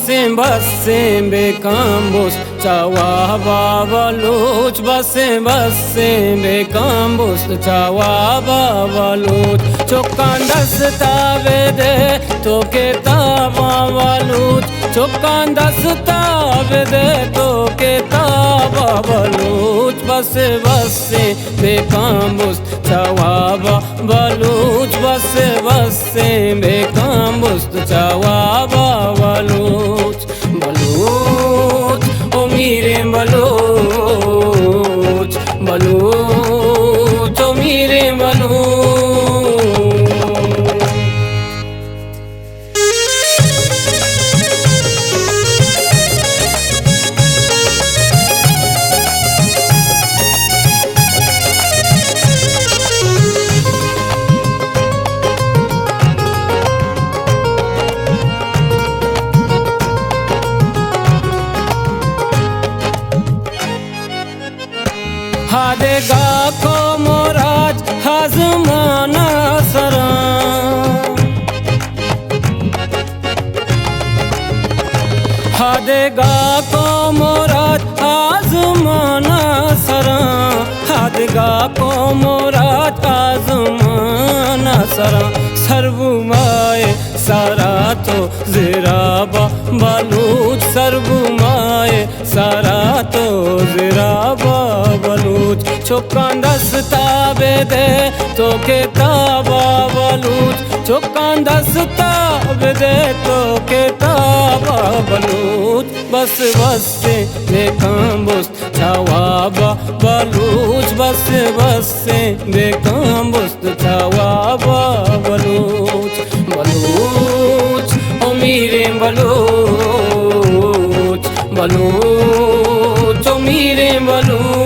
basem bekambus cawa babaluch basem bekambus cawa babaluch chokan dasta vede toke babaluch chokan dasta vede toke babaluch basem bekambus cawa babaluch basem bekambus cawa babaluch baluch o mire baluch baluch o mire baluch हादेगा को मोराज हजमाना सरा हादेगा को मोराज आजमाना सरा हादेगा को मोराज आजमाना सरा सर्वमाए सारा तो ज़िराबा बालूच सर्वमाए सारा तो ज़िराबा बालूच chokan dasta vede toke babaluch chokan dasta vede toke babaluch bas bekambus cawa babaluch bas bekambus cawa babaluch baluch o mire baluch baluch o mire baluch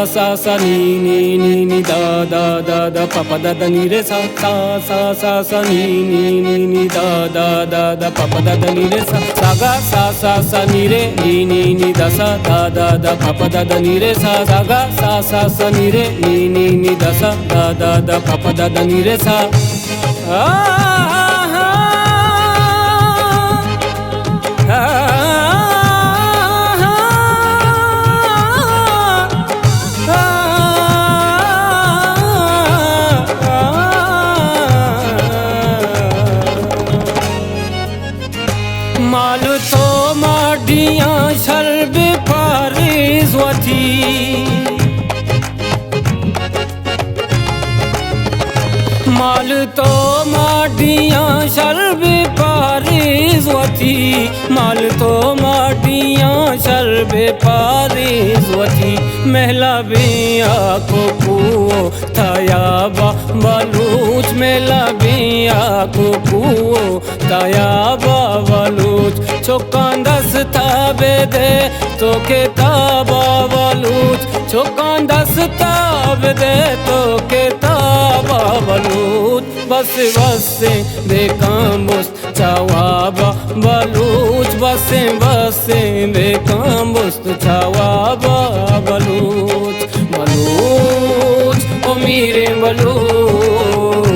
sa sa ni da da pa pa da ni re sa sa ni da da pa pa da ni re sa ga sa ni re ni da sa da pa pa da ni re sa ga sa ni re ni da sa da pa pa da ni re sa माल तो माडियाँ shrub पारिज वती माल तो माडियाँ shrub पारिज वती माल तो माडियाँ shrub पारिज वती महला बिया को कुओ ताया बालूच महला बिया को कुओ ताया बालूच chokan dasta vede toke babaluch chokan dasta vede toke babaluch bas bekambus cawa babaluch bas bekambus cawa babaluch baluch o mire baluch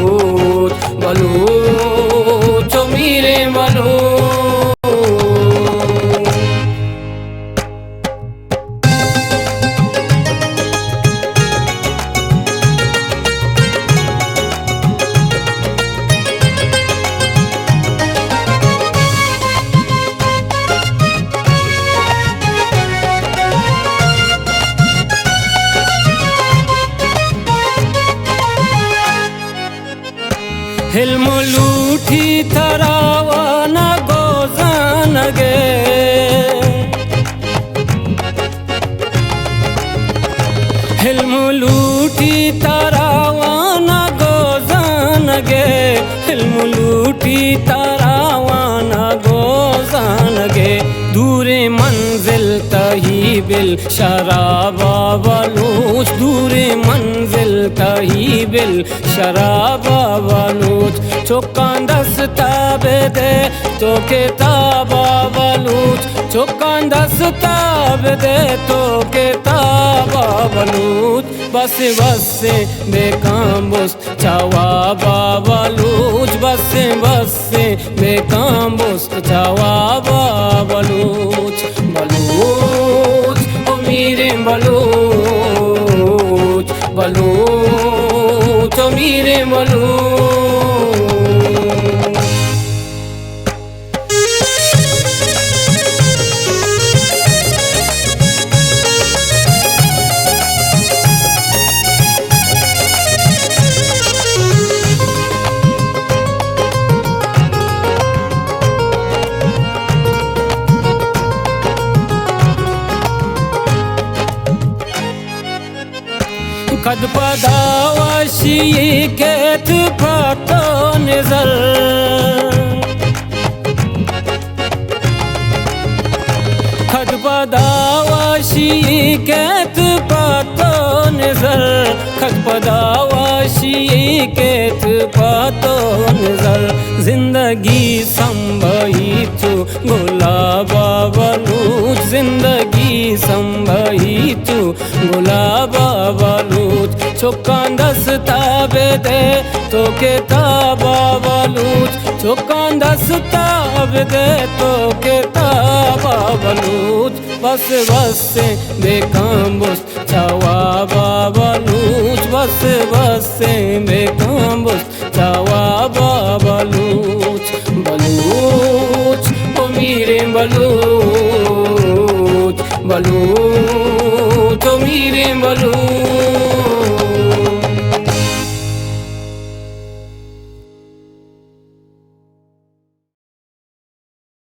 baluch o mire baluch हिल्म लूठी तरावाना गोजान गे हिल्म लूठी तरावाना गोजान गे हिल्म लूठी तरावाना गोजान गे दूरे मंजिल तही बिल शराबा बालूच दूरे मंजिल तही बिल शराबा बालूच chokan dasta vede toke babaluch chokan dasta vede toke babaluch बसे बेकाम्बुस चावा बाबलूच बसे बेकाम्बुस चावा बाबलूच बलूच ओ मीरे बलूच बलूच ओ मीरे Baloch Kad padawashi ket pato nizal Kad padawashi ket pato nizal Kad padawashi ket pato nizal Zindagi sambhahi tu gulaba baluch Zindagi sambhahi tu gulaba baluch Chokkan dasta bede to kitaba baluch Chokkan dasta bede to kitaba baluch Base bekambus chawa baluch Base bekambus chawa baluch Baluch o mire baluch Baluch o mire baluch